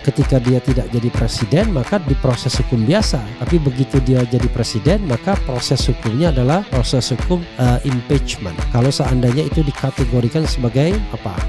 ketika dia tidak jadi presiden maka diproses hukum biasa, tapi begitu dia jadi presiden maka proses hukumnya adalah proses hukum impeachment. Kalau seandainya itu dikategorikan sebagai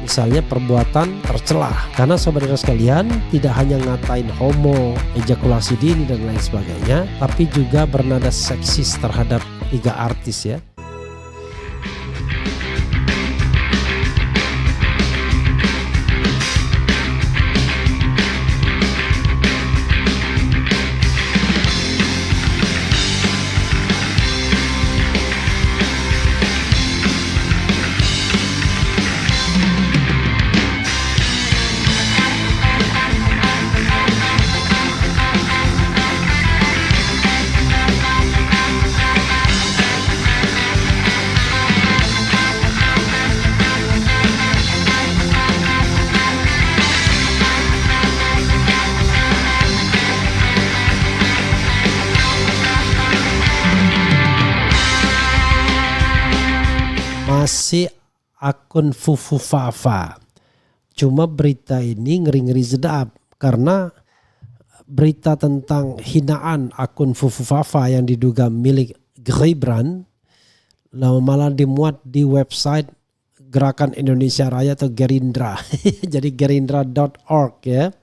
misalnya perbuatan tercelah. Karena saudara sekalian tidak hanya ngatain homo, ejakulasi dini dan lain sebagainya, tapi juga bernada seksis terhadap 3 artis ya. Masih akun Fufu Fafa. Cuma berita ini ngeri-ngeri sedap karena berita tentang hinaan akun Fufu Fafa yang diduga milik Gibran malah dimuat di website Gerakan Indonesia Raya atau Gerindra. Jadi gerindra.org ya.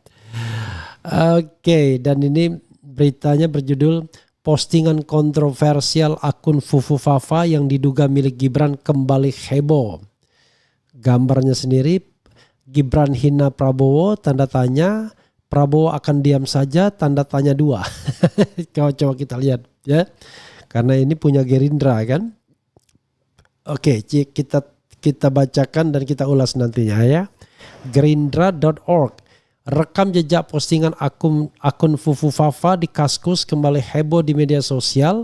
Oke, dan ini beritanya berjudul postingan kontroversial akun Fufu Fafa yang diduga milik Gibran kembali heboh. Gambarnya sendiri, Gibran hina Prabowo, tanda tanya, Prabowo akan diam saja, tanda tanya 2. Coba kita lihat ya. Karena ini punya Gerindra kan. Oke, kita bacakan dan kita ulas nantinya ya. Gerindra.org. Rekam jejak postingan akun Fufu Fafa di Kaskus kembali heboh di media sosial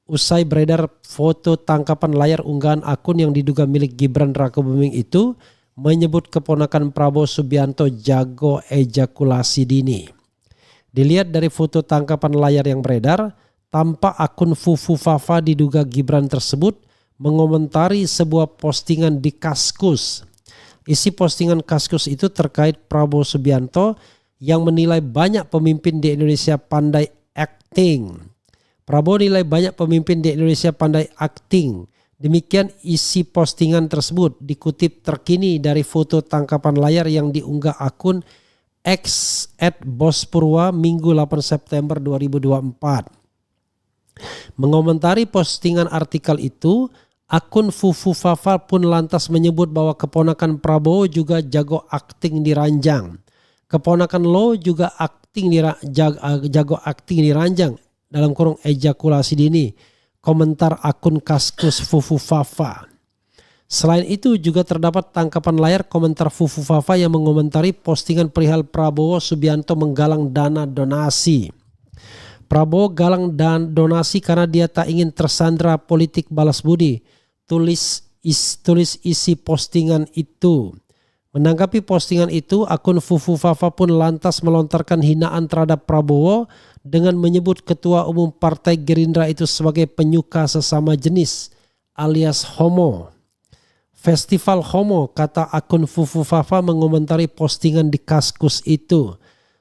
usai beredar foto tangkapan layar unggahan akun yang diduga milik Gibran Rakabuming itu menyebut keponakan Prabowo Subianto jago ejakulasi dini. Dilihat dari foto tangkapan layar yang beredar, tampak akun Fufu Fafa diduga Gibran tersebut mengomentari sebuah postingan di Kaskus. Isi postingan Kaskus itu terkait Prabowo Subianto yang menilai banyak pemimpin di Indonesia pandai acting. Prabowo nilai banyak pemimpin di Indonesia pandai acting. Demikian isi postingan tersebut dikutip terkini dari foto tangkapan layar yang diunggah akun X @bospurwa Minggu 8 September 2024. Mengomentari postingan artikel itu, akun Fufu Fafa pun lantas menyebut bahwa keponakan Prabowo juga jago akting di ranjang. Keponakan lo juga jago akting di ranjang dalam kurung ejakulasi dini. Komentar akun Kaskus Fufu Fafa. Selain itu juga terdapat tangkapan layar komentar Fufu Fafa yang mengomentari postingan perihal Prabowo Subianto menggalang dana donasi. Prabowo galang dan donasi karena dia tak ingin tersandra politik balas budi. Tulis isi postingan itu. Menanggapi postingan itu, akun Fufu Fafa pun lantas melontarkan hinaan terhadap Prabowo dengan menyebut Ketua Umum Partai Gerindra itu sebagai penyuka sesama jenis alias homo. Festival homo, kata akun Fufu Fafa mengomentari postingan di Kaskus itu.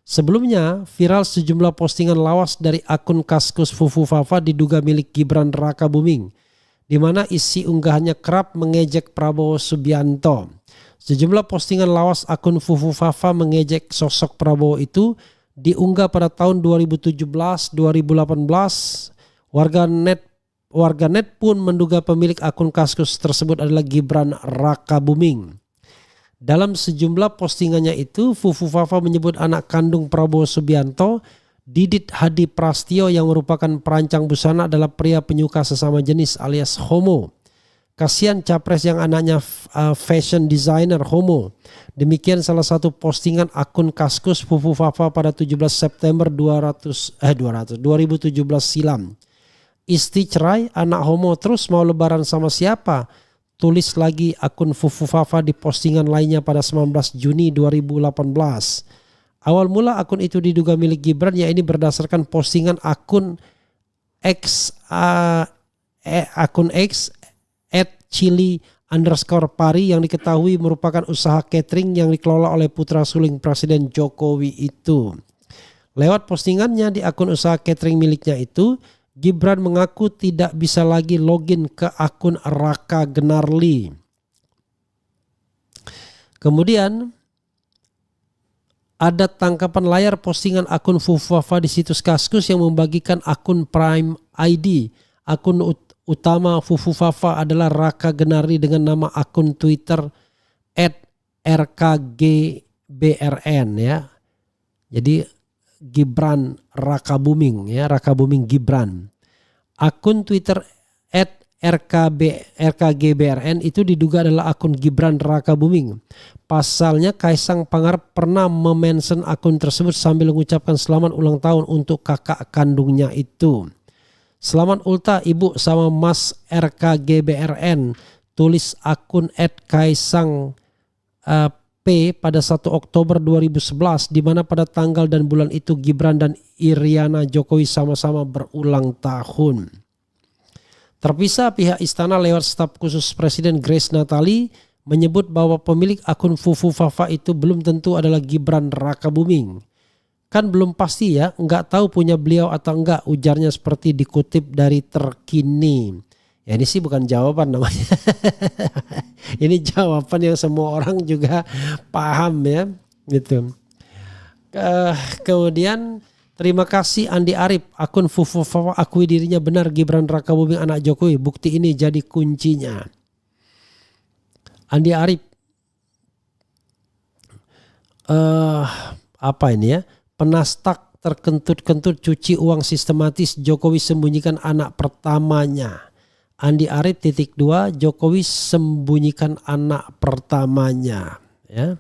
Sebelumnya, viral sejumlah postingan lawas dari akun Kaskus Fufu Fafa diduga milik Gibran Rakabuming, di mana isi unggahannya kerap mengejek Prabowo Subianto. Sejumlah postingan lawas akun Fufu Fafa mengejek sosok Prabowo itu diunggah pada tahun 2017-2018. Warganet pun menduga pemilik akun Kaskus tersebut adalah Gibran Rakabuming. Dalam sejumlah postingannya itu, Fufu Fafa menyebut anak kandung Prabowo Subianto, Didit Hadi Prastio yang merupakan perancang busana adalah pria penyuka sesama jenis alias homo. Kasihan capres yang anaknya fashion designer homo. Demikian salah satu postingan akun Kaskus Fufu Fafa pada 17 September 2017 silam. Isti cerai, anak homo terus mau lebaran sama siapa? Tulis lagi akun Fufu Fafa di postingan lainnya pada 19 Juni 2018. Awal mula akun itu diduga milik Gibran, ya ini berdasarkan postingan akun X @chili _Pari yang diketahui merupakan usaha catering yang dikelola oleh putra sulung Presiden Jokowi itu. Lewat postingannya di akun usaha catering miliknya itu, Gibran mengaku tidak bisa lagi login ke akun Raka Gnarly. Kemudian ada tangkapan layar postingan akun Fufufafa di situs Kaskus yang membagikan akun Prime ID. Akun utama Fufufafa adalah Raka Gnarly dengan nama akun Twitter @rkgbrn ya. Jadi Gibran Raka Buming ya, Raka Buming Gibran. Akun Twitter @rkgbrn itu diduga adalah akun Gibran Raka Buming. Pasalnya Kaisang Pangarep pernah memention akun tersebut sambil mengucapkan selamat ulang tahun untuk kakak kandungnya itu. Selamat ulta ibu sama mas RKGBRN, tulis akun @kaisang P pada 1 Oktober 2011 di mana pada tanggal dan bulan itu Gibran dan Iriana Jokowi sama-sama berulang tahun. Terpisah, pihak istana lewat staf khusus Presiden Grace Natali menyebut bahwa pemilik akun Fufufafa itu belum tentu adalah Gibran Raka Buming. Kan belum pasti ya, nggak tahu punya beliau atau enggak, ujarnya seperti dikutip dari Terkini. Ya ini sih bukan jawaban namanya. Ini jawaban yang semua orang juga paham ya, gitu. Kemudian terima kasih Andi Arief, akun Fufufafa akui dirinya benar Gibran Raka Buming anak Jokowi. Bukti ini jadi kuncinya. Andi Arief, apa ini ya? Penastak terkentut-kentut cuci uang sistematis, Jokowi sembunyikan anak pertamanya. Andi Arief _2, Jokowi sembunyikan anak pertamanya. Ya.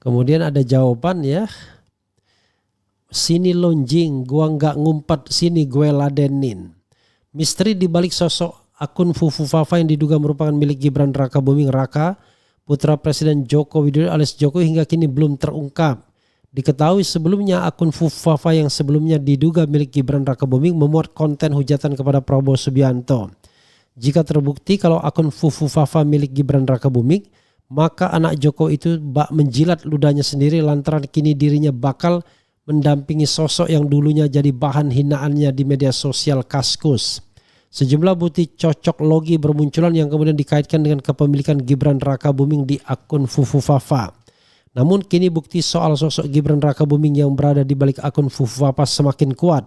Kemudian ada jawaban ya. Sini lonjing, gua nggak ngumpet, sini gue ladenin. Misteri dibalik sosok akun Fufufafa yang diduga merupakan milik Gibran Raka Buming Raka, putra Presiden Joko Widodo alias Jokowi, hingga kini belum terungkap. Diketahui sebelumnya akun Fufufafa yang sebelumnya diduga milik Gibran Raka Buming memuat konten hujatan kepada Prabowo Subianto. Jika terbukti kalau akun Fufufafa milik Gibran Raka Buming, maka anak Jokowi itu bak menjilat ludahnya sendiri lantaran kini dirinya bakal mendampingi sosok yang dulunya jadi bahan hinaannya di media sosial Kaskus. Sejumlah bukti cocok logi bermunculan yang kemudian dikaitkan dengan kepemilikan Gibran Raka Buming di akun Fufufafa. Namun kini bukti soal sosok Gibran Raka Buming yang berada di balik akun Fufufafa semakin kuat.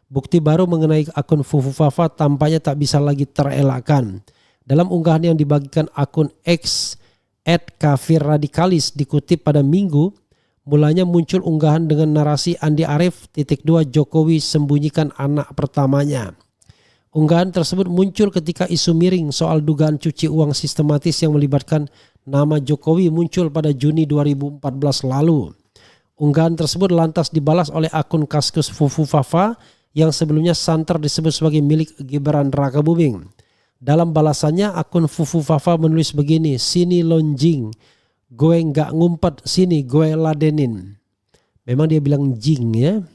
Bukti baru mengenai akun Fufufafa tampaknya tak bisa lagi terelakkan. Dalam unggahan yang dibagikan akun X @kafirradikalis dikutip pada Minggu, mulanya muncul unggahan dengan narasi Andi Arief _2 Jokowi sembunyikan anak pertamanya. Unggahan tersebut muncul ketika isu miring soal dugaan cuci uang sistematis yang melibatkan nama Jokowi muncul pada Juni 2014 lalu. Unggahan tersebut lantas dibalas oleh akun Kaskus Fufufafa yang sebelumnya santer disebut sebagai milik Gibran Raka Buming. Dalam balasannya akun Fufufafa menulis begini, sini lonjing, gue nggak ngumpet, sini gue ladenin. Memang dia bilang jing ya.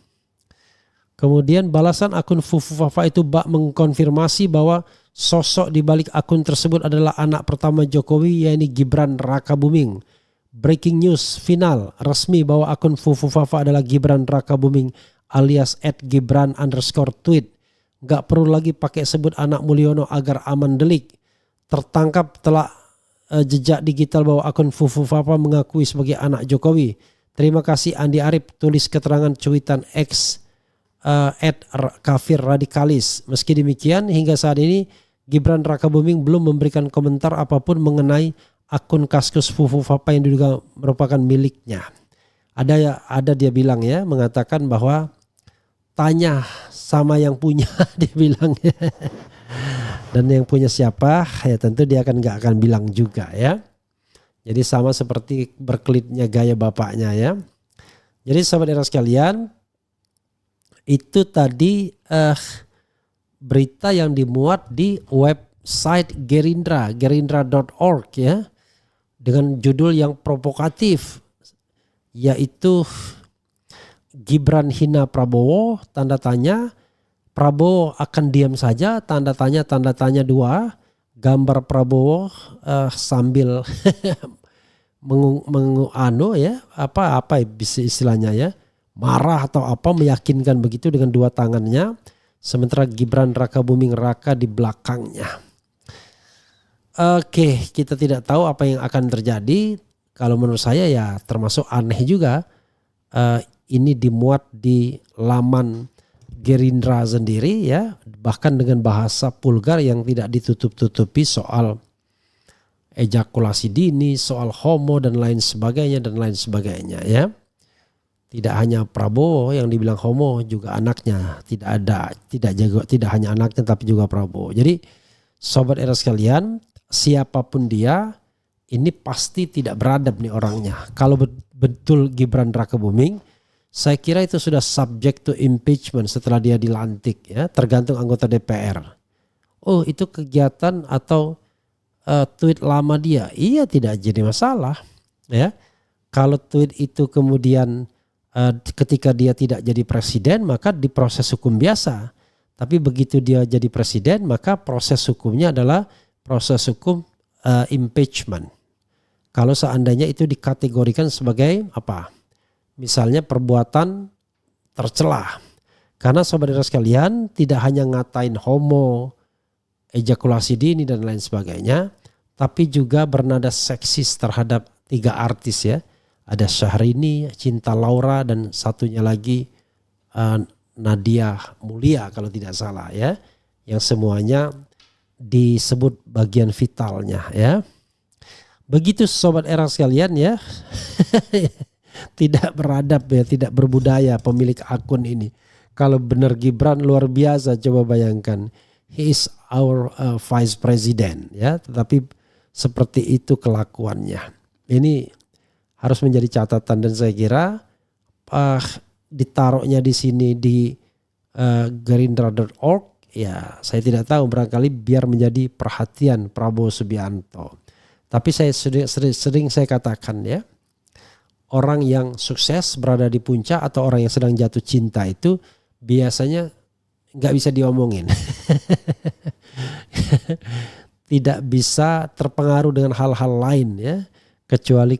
Kemudian balasan akun Fufufafa itu bak mengkonfirmasi bahwa sosok di balik akun tersebut adalah anak pertama Jokowi, yaitu Gibran Raka Buming. Breaking news final resmi bahwa akun Fufufafa adalah Gibran Raka Buming alias @gibran_tweet. Gak perlu lagi pakai sebut anak Mulyono agar aman delik. Tertangkap telah jejak digital bahwa akun Fufufafa mengakui sebagai anak Jokowi. Terima kasih Andi Arief, tulis keterangan cuitan X @kafirradikalis. Meski demikian hingga saat ini Gibran Raka Buming belum memberikan komentar apapun mengenai akun Kaskus Fufufafa yang diduga merupakan miliknya. Ada dia bilang ya, mengatakan bahwa tanya sama yang punya dia bilang ya. Dan yang punya siapa ya tentu dia nggak akan bilang juga ya. Jadi sama seperti berkelitnya gaya bapaknya ya. Jadi sahabat era sekalian, itu tadi berita yang dimuat di website Gerindra, gerindra.org ya, dengan judul yang provokatif, yaitu Gibran hina Prabowo, tanda tanya, Prabowo akan diam saja, tanda tanya 2, gambar Prabowo sambil apa bisa istilahnya ya, marah atau apa, meyakinkan begitu dengan dua tangannya, sementara Gibran Rakabuming Raka di belakangnya. Oke, kita tidak tahu apa yang akan terjadi. Kalau menurut saya ya termasuk aneh juga. Ini dimuat di laman Gerindra sendiri ya, bahkan dengan bahasa vulgar yang tidak ditutup-tutupi soal ejakulasi dini, soal homo dan lain sebagainya ya. Tidak hanya Prabowo yang dibilang homo, juga anaknya tidak hanya anaknya tapi juga Prabowo. Jadi sobat era sekalian, siapapun dia ini pasti tidak beradab nih orangnya. Kalau betul Gibran Rakabuming, saya kira itu sudah subject to impeachment setelah dia dilantik ya, tergantung anggota DPR. Oh, itu kegiatan atau tweet lama dia, iya tidak jadi masalah ya. Kalau tweet itu kemudian ketika dia tidak jadi presiden maka diproses hukum biasa. Tapi begitu dia jadi presiden maka proses hukumnya adalah proses hukum impeachment. Kalau seandainya itu dikategorikan sebagai apa? Misalnya perbuatan tercela. Karena saudara sekalian tidak hanya ngatain homo, ejakulasi dini dan lain sebagainya, tapi juga bernada seksis terhadap 3 artis ya. Ada Syahrini, Cinta Laura, dan satunya lagi Nadia Mulia kalau tidak salah ya. Yang semuanya disebut bagian vitalnya ya. Begitu sobat era sekalian ya. Tidak beradab ya, tidak berbudaya pemilik akun ini. Kalau benar Gibran luar biasa, coba bayangkan. He is our vice president ya, tetapi seperti itu kelakuannya. Ini harus menjadi catatan dan saya kira ditaruhnya di sini di gerindra.org ya, saya tidak tahu, barangkali biar menjadi perhatian Prabowo Subianto. Tapi saya sering saya katakan ya, orang yang sukses berada di puncak atau orang yang sedang jatuh cinta itu biasanya nggak bisa diomongin. Tidak bisa terpengaruh dengan hal-hal lain ya, kecuali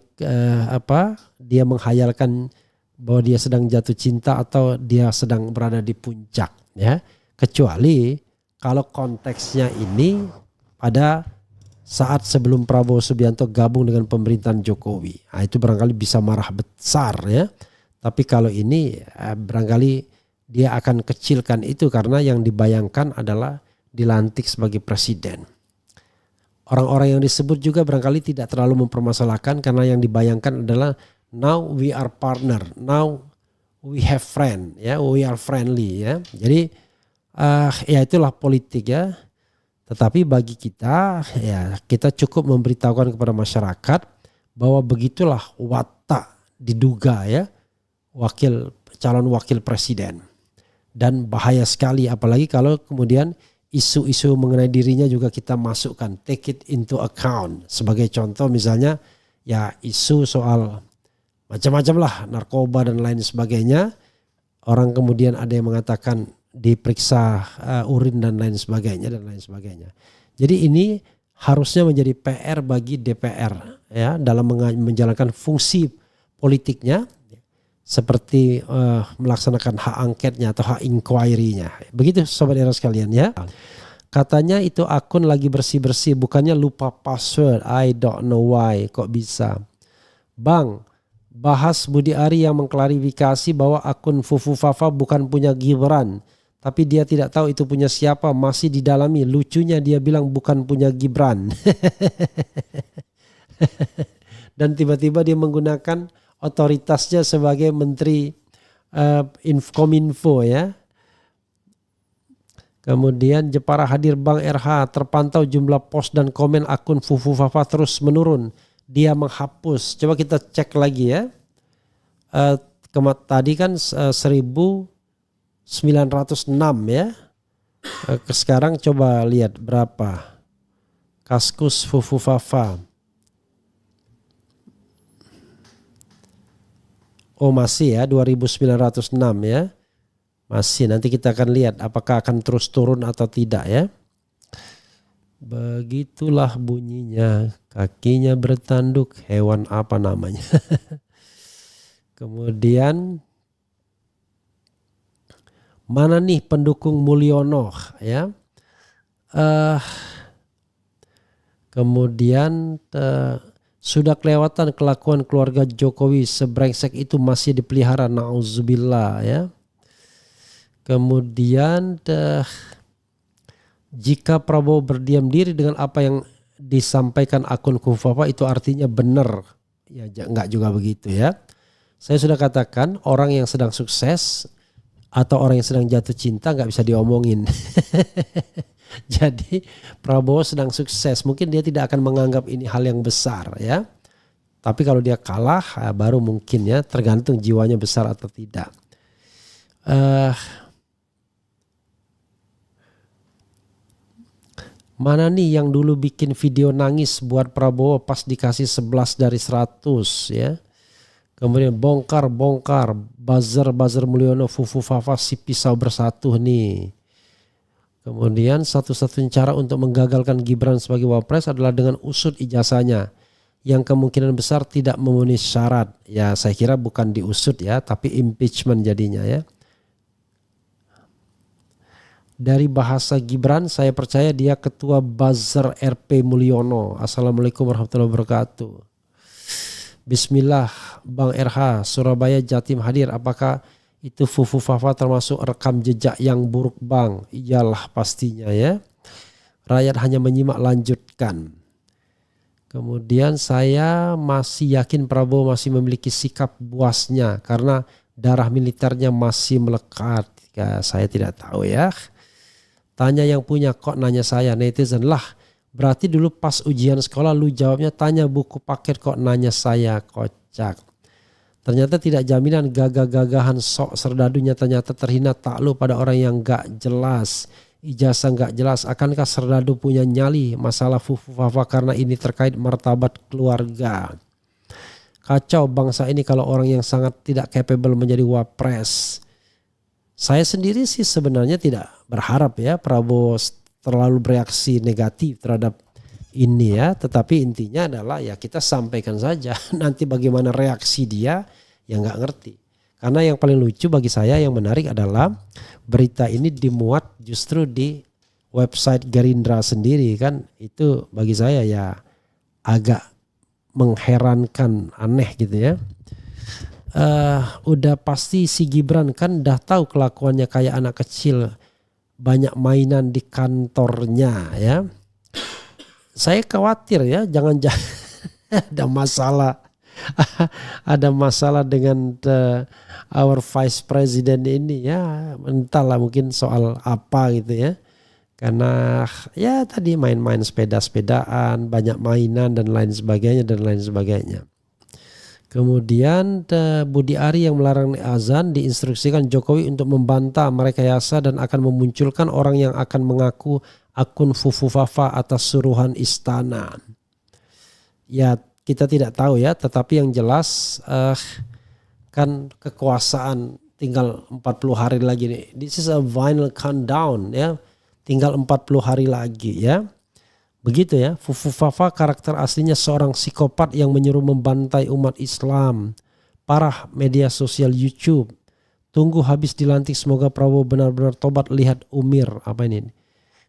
dia menghayalkan bahwa dia sedang jatuh cinta atau dia sedang berada di puncak ya. Kecuali kalau konteksnya ini pada saat sebelum Prabowo Subianto gabung dengan pemerintahan Jokowi. Nah, itu barangkali bisa marah besar ya. Tapi kalau ini barangkali dia akan kecilkan itu karena yang dibayangkan adalah dilantik sebagai presiden. Orang-orang yang disebut juga barangkali tidak terlalu mempermasalahkan karena yang dibayangkan adalah now we are partner, now we have friend ya, we are friendly ya. Jadi ya itulah politik ya. Tetapi bagi kita ya, kita cukup memberitahukan kepada masyarakat bahwa begitulah watak diduga ya calon wakil presiden. Dan bahaya sekali apalagi kalau kemudian isu-isu mengenai dirinya juga kita masukkan, take it into account. Sebagai contoh misalnya ya isu soal macam-macam lah, narkoba dan lain sebagainya. Orang kemudian ada yang mengatakan diperiksa urin dan lain sebagainya. Jadi ini harusnya menjadi PR bagi DPR ya dalam menjalankan fungsi politiknya seperti melaksanakan hak angketnya atau hak inquiry-nya. Begitu sobat era sekalian ya. Katanya itu akun lagi bersih-bersih, bukannya lupa password. I don't know why, kok bisa. Bang, bahas Budi Ari yang mengklarifikasi bahwa akun Fufu Fafa bukan punya Gibran. Tapi dia tidak tahu itu punya siapa, masih didalami. Lucunya dia bilang bukan punya Gibran. Dan tiba-tiba dia menggunakan otoritasnya sebagai Menteri Kominfo ya. Kemudian Jepara hadir Bang RH, terpantau jumlah post dan komen akun Fufu Fafa terus menurun. Dia menghapus. Coba kita cek lagi ya. Tadi kan 1906 ya. Sekarang coba lihat berapa. Kaskus Fufu Fafa. Oh masih ya 2906 ya. Masih, nanti kita akan lihat apakah akan terus turun atau tidak ya. Begitulah bunyinya, kakinya bertanduk, hewan apa namanya. Kemudian mana nih pendukung Mulyono ya. Kemudian sudah kelewatan kelakuan keluarga Jokowi, sebrengsek itu masih dipelihara, nauzubillah ya. Kemudian jika Prabowo berdiam diri dengan apa yang disampaikan akun Kufafa itu artinya benar. Ya enggak juga begitu ya. Saya sudah katakan orang yang sedang sukses atau orang yang sedang jatuh cinta nggak bisa diomongin. Jadi Prabowo sedang sukses, mungkin dia tidak akan menganggap ini hal yang besar ya. Tapi kalau dia kalah baru mungkin ya, tergantung jiwanya besar atau tidak. Mana nih yang dulu bikin video nangis buat Prabowo pas dikasih 11 dari 100 ya. Kemudian bongkar buzzer Mulyono, Fufu Fafa si pisau bersatu nih. Kemudian satu-satunya cara untuk menggagalkan Gibran sebagai wapres adalah dengan usut ijazahnya yang kemungkinan besar tidak memenuhi syarat. Ya saya kira bukan diusut ya, tapi impeachment jadinya ya. Dari bahasa Gibran saya percaya dia ketua buzzer RP Mulyono. Assalamualaikum warahmatullahi wabarakatuh. Bismillah, Bang RH, Surabaya Jatim hadir. Apakah itu Fufu Fafa termasuk rekam jejak yang buruk Bang? Iyalah pastinya ya. Rakyat hanya menyimak, lanjutkan. Kemudian saya masih yakin Prabowo masih memiliki sikap buasnya karena darah militernya masih melekat. Ya, saya tidak tahu ya. Tanya yang punya, kok nanya saya? Netizen lah. Berarti dulu pas ujian sekolah lu jawabnya tanya buku paket, kok nanya saya? Kocak. Ternyata tidak jaminan gagah-gagahan sok serdadunya ternyata terhina takluk pada orang yang gak jelas. Ijazah gak jelas. Akankah serdadu punya nyali? Masalah Fufu Fafa karena ini terkait martabat keluarga. Kacau bangsa ini kalau orang yang sangat tidak capable menjadi wapres. Saya sendiri sih sebenarnya tidak berharap ya Prabowo terlalu bereaksi negatif terhadap ini ya. Tetapi intinya adalah ya kita sampaikan saja. Nanti bagaimana reaksi dia ya nggak ngerti. Karena yang paling lucu bagi saya yang menarik adalah berita ini dimuat justru di website Gerindra sendiri kan. Itu bagi saya ya agak mengherankan, aneh gitu ya. Udah pasti si Gibran kan udah tahu kelakuannya kayak anak kecil, banyak mainan di kantornya ya. Saya khawatir ya jangan ada masalah ada masalah dengan our vice president ini ya, entahlah mungkin soal apa gitu ya. Karena ya tadi main-main sepeda-sepedaan, banyak mainan dan lain sebagainya. Kemudian Budi Ari yang melarang azan diinstruksikan Jokowi untuk membantah merekayasa dan akan memunculkan orang yang akan mengaku akun Fufu Fafa atas suruhan istana. Ya kita tidak tahu ya, tetapi yang jelas kan kekuasaan tinggal 40 hari lagi nih. This is a final countdown ya, tinggal 40 hari lagi ya. Begitu ya, Fufu Fafa karakter aslinya seorang psikopat yang menyuruh membantai umat Islam. Parah media sosial YouTube. Tunggu habis dilantik, semoga Prabowo benar-benar tobat. Lihat Umir, apa ini?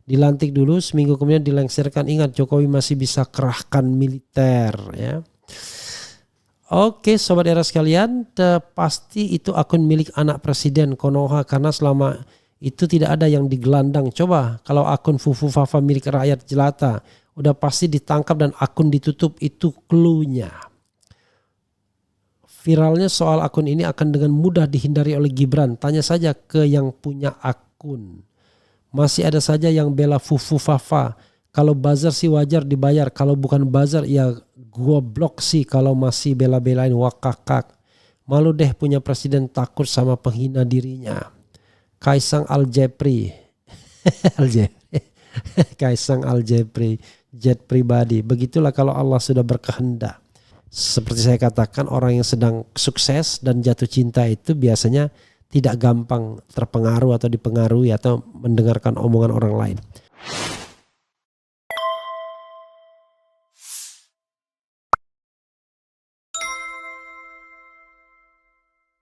Dilantik dulu, seminggu kemudian dilengsarkan. Ingat Jokowi masih bisa kerahkan militer ya. Oke sobat era sekalian, pasti itu akun milik anak presiden Konoha karena selama itu tidak ada yang digelandang. Coba kalau akun Fufu Fafa milik rakyat jelata, udah pasti ditangkap dan akun ditutup, itu cluenya. Viralnya soal akun ini akan dengan mudah dihindari oleh Gibran. Tanya saja ke yang punya akun. Masih ada saja yang bela Fufu Fafa. Kalau buzzer sih wajar dibayar, kalau bukan buzzer ya goblok sih kalau masih bela-belain wakakak. Malu deh punya presiden takut sama penghina dirinya. Kaisang Aljepri Kaisang Aljepri, jet pribadi. Begitulah kalau Allah sudah berkehendak. Seperti saya katakan, orang yang sedang sukses dan jatuh cinta itu biasanya tidak gampang terpengaruh atau dipengaruhi atau mendengarkan omongan orang lain.